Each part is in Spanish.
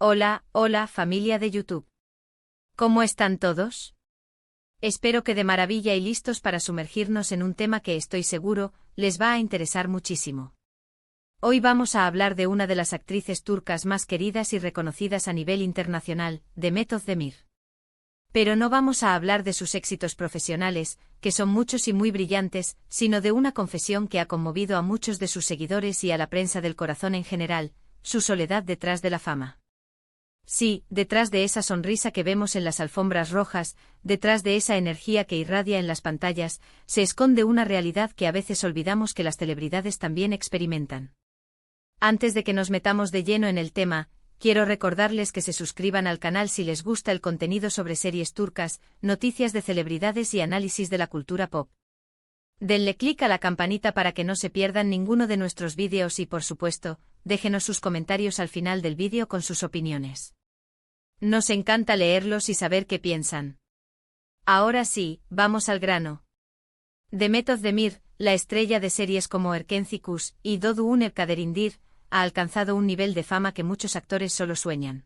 Hola, hola familia de YouTube. ¿Cómo están todos? Espero que de maravilla y listos para sumergirnos en un tema que estoy seguro les va a interesar muchísimo. Hoy vamos a hablar de una de las actrices turcas más queridas y reconocidas a nivel internacional, Demet Özdemir. Pero no vamos a hablar de sus éxitos profesionales, que son muchos y muy brillantes, sino de una confesión que ha conmovido a muchos de sus seguidores y a la prensa del corazón en general, su soledad detrás de la fama. Sí, detrás de esa sonrisa que vemos en las alfombras rojas, detrás de esa energía que irradia en las pantallas, se esconde una realidad que a veces olvidamos que las celebridades también experimentan. Antes de que nos metamos de lleno en el tema, quiero recordarles que se suscriban al canal si les gusta el contenido sobre series turcas, noticias de celebridades y análisis de la cultura pop. Denle clic a la campanita para que no se pierdan ninguno de nuestros vídeos y, por supuesto, déjenos sus comentarios al final del vídeo con sus opiniones. Nos encanta leerlos y saber qué piensan. Ahora sí, vamos al grano. Demet Özdemir, la estrella de series como Erkenci y Doğduğun Kaderindir, ha alcanzado un nivel de fama que muchos actores solo sueñan.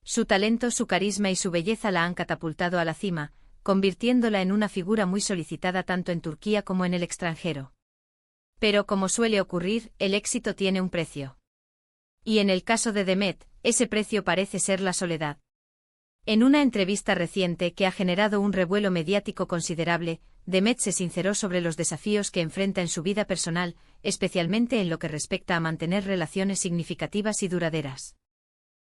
Su talento, su carisma y su belleza la han catapultado a la cima, convirtiéndola en una figura muy solicitada tanto en Turquía como en el extranjero. Pero como suele ocurrir, el éxito tiene un precio. Y en el caso de Demet, ese precio parece ser la soledad. En una entrevista reciente que ha generado un revuelo mediático considerable, Demet se sinceró sobre los desafíos que enfrenta en su vida personal, especialmente en lo que respecta a mantener relaciones significativas y duraderas.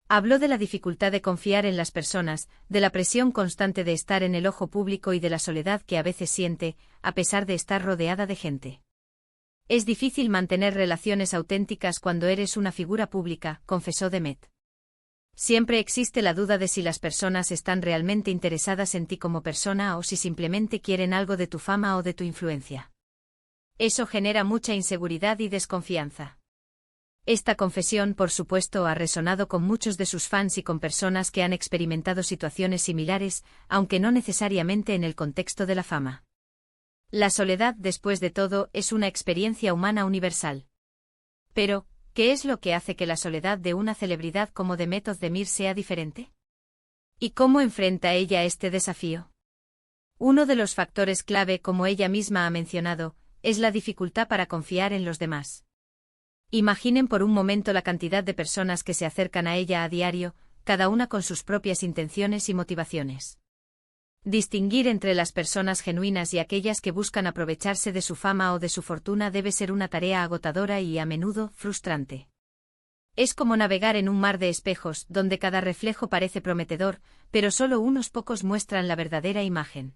Habló de la dificultad de confiar en las personas, de la presión constante de estar en el ojo público y de la soledad que a veces siente, a pesar de estar rodeada de gente. Es difícil mantener relaciones auténticas cuando eres una figura pública, confesó Demet. Siempre existe la duda de si las personas están realmente interesadas en ti como persona o si simplemente quieren algo de tu fama o de tu influencia. Eso genera mucha inseguridad y desconfianza. Esta confesión, por supuesto, ha resonado con muchos de sus fans y con personas que han experimentado situaciones similares, aunque no necesariamente en el contexto de la fama. La soledad, después de todo, es una experiencia humana universal. Pero, ¿qué es lo que hace que la soledad de una celebridad como Demet Özdemir sea diferente? ¿Y cómo enfrenta ella este desafío? Uno de los factores clave, como ella misma ha mencionado, es la dificultad para confiar en los demás. Imaginen por un momento la cantidad de personas que se acercan a ella a diario, cada una con sus propias intenciones y motivaciones. Distinguir entre las personas genuinas y aquellas que buscan aprovecharse de su fama o de su fortuna debe ser una tarea agotadora y, a menudo, frustrante. Es como navegar en un mar de espejos, donde cada reflejo parece prometedor, pero solo unos pocos muestran la verdadera imagen.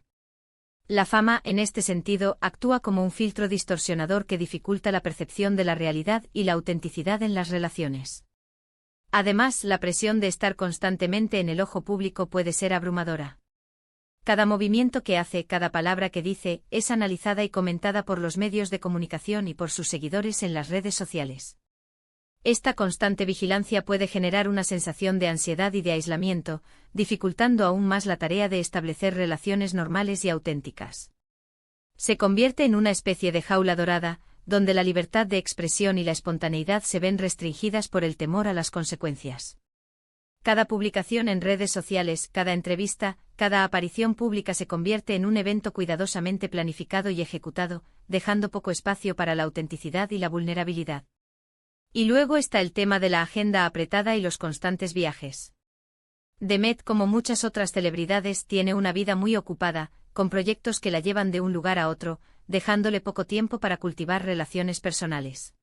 La fama, en este sentido, actúa como un filtro distorsionador que dificulta la percepción de la realidad y la autenticidad en las relaciones. Además, la presión de estar constantemente en el ojo público puede ser abrumadora. Cada movimiento que hace, cada palabra que dice, es analizada y comentada por los medios de comunicación y por sus seguidores en las redes sociales. Esta constante vigilancia puede generar una sensación de ansiedad y de aislamiento, dificultando aún más la tarea de establecer relaciones normales y auténticas. Se convierte en una especie de jaula dorada, donde la libertad de expresión y la espontaneidad se ven restringidas por el temor a las consecuencias. Cada publicación en redes sociales, cada entrevista, cada aparición pública se convierte en un evento cuidadosamente planificado y ejecutado, dejando poco espacio para la autenticidad y la vulnerabilidad. Y luego está el tema de la agenda apretada y los constantes viajes. Demet, como muchas otras celebridades, tiene una vida muy ocupada, con proyectos que la llevan de un lugar a otro, dejándole poco tiempo para cultivar relaciones personales.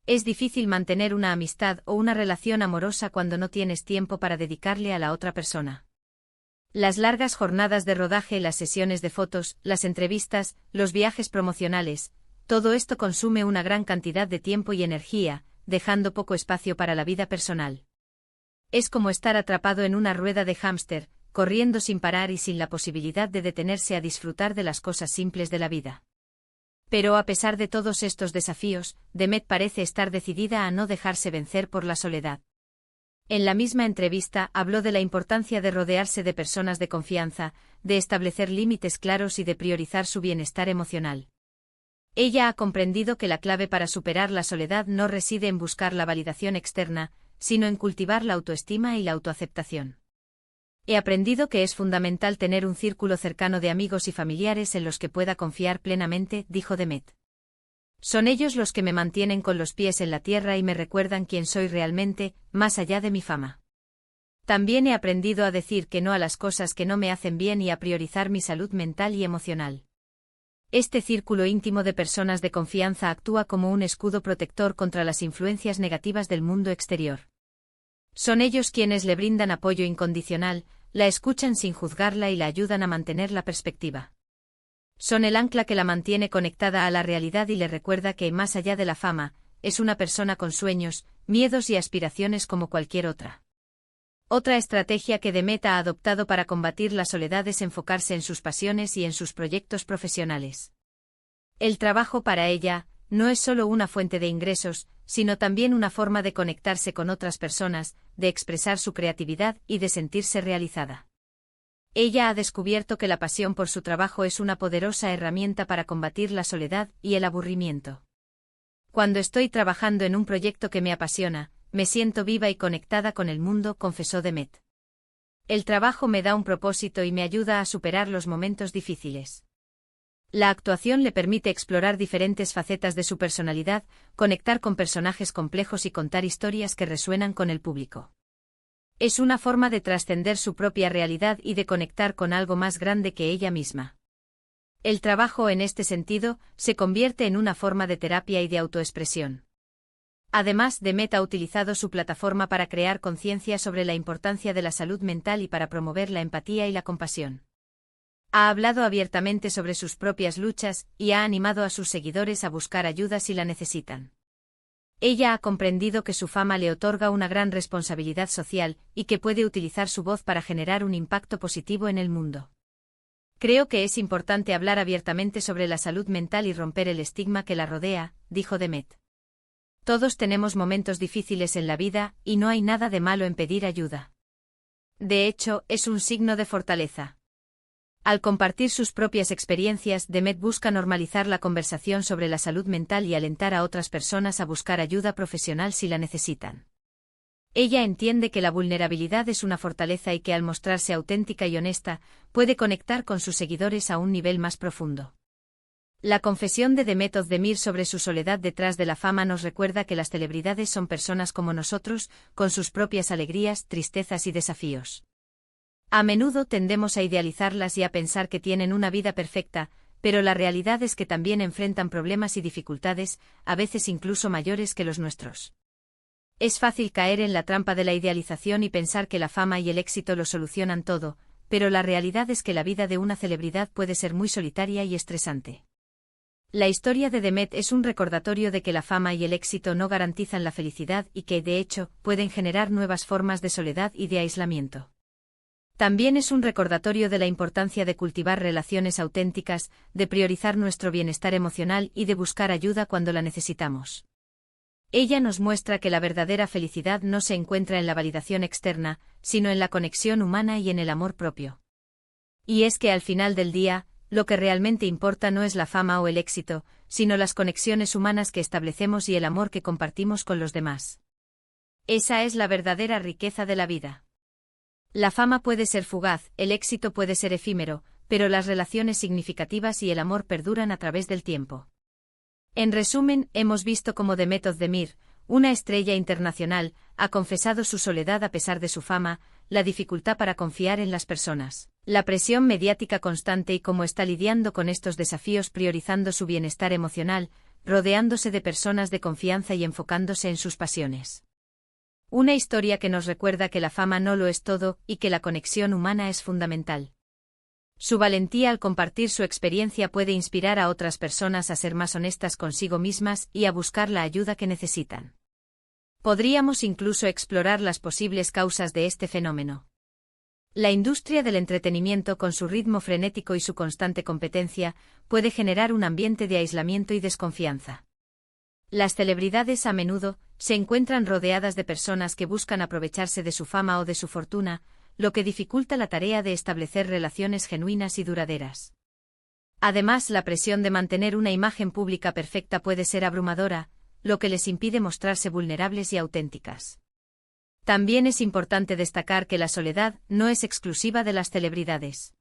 Es difícil mantener una amistad o una relación amorosa cuando no tienes tiempo para dedicarle a la otra persona. Las largas jornadas de rodaje, las sesiones de fotos, las entrevistas, los viajes promocionales, todo esto consume una gran cantidad de tiempo y energía, dejando poco espacio para la vida personal. Es como estar atrapado en una rueda de hámster, corriendo sin parar y sin la posibilidad de detenerse a disfrutar de las cosas simples de la vida. Pero a pesar de todos estos desafíos, Demet parece estar decidida a no dejarse vencer por la soledad. En la misma entrevista habló de la importancia de rodearse de personas de confianza, de establecer límites claros y de priorizar su bienestar emocional. Ella ha comprendido que la clave para superar la soledad no reside en buscar la validación externa, sino en cultivar la autoestima y la autoaceptación. He aprendido que es fundamental tener un círculo cercano de amigos y familiares en los que pueda confiar plenamente, dijo Demet. Son ellos los que me mantienen con los pies en la tierra y me recuerdan quién soy realmente, más allá de mi fama. También he aprendido a decir que no a las cosas que no me hacen bien y a priorizar mi salud mental y emocional. Este círculo íntimo de personas de confianza actúa como un escudo protector contra las influencias negativas del mundo exterior. Son ellos quienes le brindan apoyo incondicional, la escuchan sin juzgarla y la ayudan a mantener la perspectiva. Son el ancla que la mantiene conectada a la realidad y le recuerda que, más allá de la fama, es una persona con sueños, miedos y aspiraciones como cualquier otra. Otra estrategia que Demet ha adoptado para combatir la soledad es enfocarse en sus pasiones y en sus proyectos profesionales. El trabajo para ella no es solo una fuente de ingresos, sino también una forma de conectarse con otras personas, de expresar su creatividad y de sentirse realizada. Ella ha descubierto que la pasión por su trabajo es una poderosa herramienta para combatir la soledad y el aburrimiento. Cuando estoy trabajando en un proyecto que me apasiona, me siento viva y conectada con el mundo, confesó Demet. El trabajo me da un propósito y me ayuda a superar los momentos difíciles. La actuación le permite explorar diferentes facetas de su personalidad, conectar con personajes complejos y contar historias que resuenan con el público. Es una forma de trascender su propia realidad y de conectar con algo más grande que ella misma. El trabajo en este sentido se convierte en una forma de terapia y de autoexpresión. Además, Demet ha utilizado su plataforma para crear conciencia sobre la importancia de la salud mental y para promover la empatía y la compasión. Ha hablado abiertamente sobre sus propias luchas y ha animado a sus seguidores a buscar ayuda si la necesitan. Ella ha comprendido que su fama le otorga una gran responsabilidad social y que puede utilizar su voz para generar un impacto positivo en el mundo. Creo que es importante hablar abiertamente sobre la salud mental y romper el estigma que la rodea, dijo Demet. Todos tenemos momentos difíciles en la vida y no hay nada de malo en pedir ayuda. De hecho, es un signo de fortaleza. Al compartir sus propias experiencias, Demet busca normalizar la conversación sobre la salud mental y alentar a otras personas a buscar ayuda profesional si la necesitan. Ella entiende que la vulnerabilidad es una fortaleza y que al mostrarse auténtica y honesta, puede conectar con sus seguidores a un nivel más profundo. La confesión de Demet Özdemir sobre su soledad detrás de la fama nos recuerda que las celebridades son personas como nosotros, con sus propias alegrías, tristezas y desafíos. A menudo tendemos a idealizarlas y a pensar que tienen una vida perfecta, pero la realidad es que también enfrentan problemas y dificultades, a veces incluso mayores que los nuestros. Es fácil caer en la trampa de la idealización y pensar que la fama y el éxito lo solucionan todo, pero la realidad es que la vida de una celebridad puede ser muy solitaria y estresante. La historia de Demet es un recordatorio de que la fama y el éxito no garantizan la felicidad y que, de hecho, pueden generar nuevas formas de soledad y de aislamiento. También es un recordatorio de la importancia de cultivar relaciones auténticas, de priorizar nuestro bienestar emocional y de buscar ayuda cuando la necesitamos. Ella nos muestra que la verdadera felicidad no se encuentra en la validación externa, sino en la conexión humana y en el amor propio. Y es que al final del día, lo que realmente importa no es la fama o el éxito, sino las conexiones humanas que establecemos y el amor que compartimos con los demás. Esa es la verdadera riqueza de la vida. La fama puede ser fugaz, el éxito puede ser efímero, pero las relaciones significativas y el amor perduran a través del tiempo. En resumen, hemos visto cómo Demet Özdemir, una estrella internacional, ha confesado su soledad a pesar de su fama, la dificultad para confiar en las personas, la presión mediática constante y cómo está lidiando con estos desafíos priorizando su bienestar emocional, rodeándose de personas de confianza y enfocándose en sus pasiones. Una historia que nos recuerda que la fama no lo es todo y que la conexión humana es fundamental. Su valentía al compartir su experiencia puede inspirar a otras personas a ser más honestas consigo mismas y a buscar la ayuda que necesitan. Podríamos incluso explorar las posibles causas de este fenómeno. La industria del entretenimiento, con su ritmo frenético y su constante competencia, puede generar un ambiente de aislamiento y desconfianza. Las celebridades a menudo se encuentran rodeadas de personas que buscan aprovecharse de su fama o de su fortuna, lo que dificulta la tarea de establecer relaciones genuinas y duraderas. Además, la presión de mantener una imagen pública perfecta puede ser abrumadora, lo que les impide mostrarse vulnerables y auténticas. También es importante destacar que la soledad no es exclusiva de las celebridades.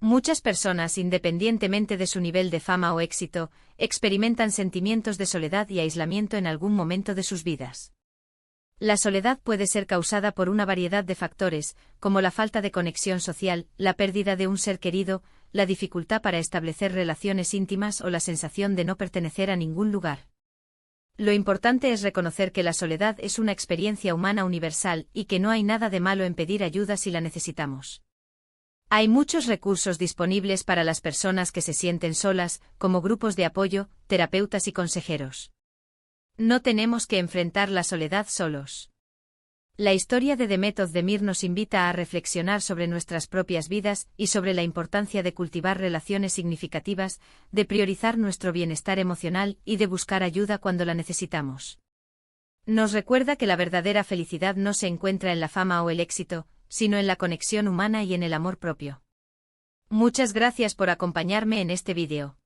Muchas personas, independientemente de su nivel de fama o éxito, experimentan sentimientos de soledad y aislamiento en algún momento de sus vidas. La soledad puede ser causada por una variedad de factores, como la falta de conexión social, la pérdida de un ser querido, la dificultad para establecer relaciones íntimas o la sensación de no pertenecer a ningún lugar. Lo importante es reconocer que la soledad es una experiencia humana universal y que no hay nada de malo en pedir ayuda si la necesitamos. Hay muchos recursos disponibles para las personas que se sienten solas, como grupos de apoyo, terapeutas y consejeros. No tenemos que enfrentar la soledad solos. La historia de Demet Özdemir nos invita a reflexionar sobre nuestras propias vidas y sobre la importancia de cultivar relaciones significativas, de priorizar nuestro bienestar emocional y de buscar ayuda cuando la necesitamos. Nos recuerda que la verdadera felicidad no se encuentra en la fama o el éxito, sino en la conexión humana y en el amor propio. Muchas gracias por acompañarme en este vídeo.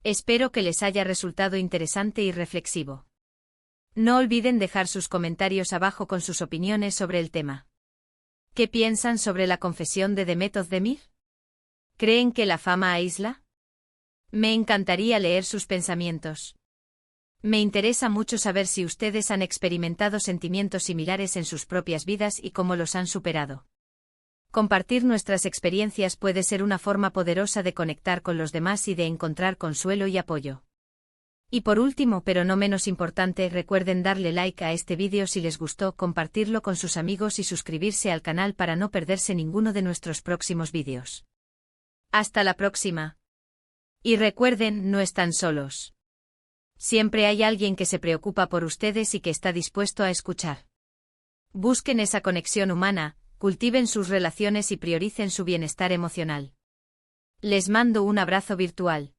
Espero que les haya resultado interesante y reflexivo. No olviden dejar sus comentarios abajo con sus opiniones sobre el tema. ¿Qué piensan sobre la confesión de Demet Özdemir? ¿Creen que la fama aísla? Me encantaría leer sus pensamientos. Me interesa mucho saber si ustedes han experimentado sentimientos similares en sus propias vidas y cómo los han superado. Compartir nuestras experiencias puede ser una forma poderosa de conectar con los demás y de encontrar consuelo y apoyo. Y por último, pero no menos importante, recuerden darle like a este vídeo si les gustó, compartirlo con sus amigos y suscribirse al canal para no perderse ninguno de nuestros próximos vídeos. Hasta la próxima. Y recuerden, no están solos. Siempre hay alguien que se preocupa por ustedes y que está dispuesto a escuchar. Busquen esa conexión humana, cultiven sus relaciones y prioricen su bienestar emocional. Les mando un abrazo virtual.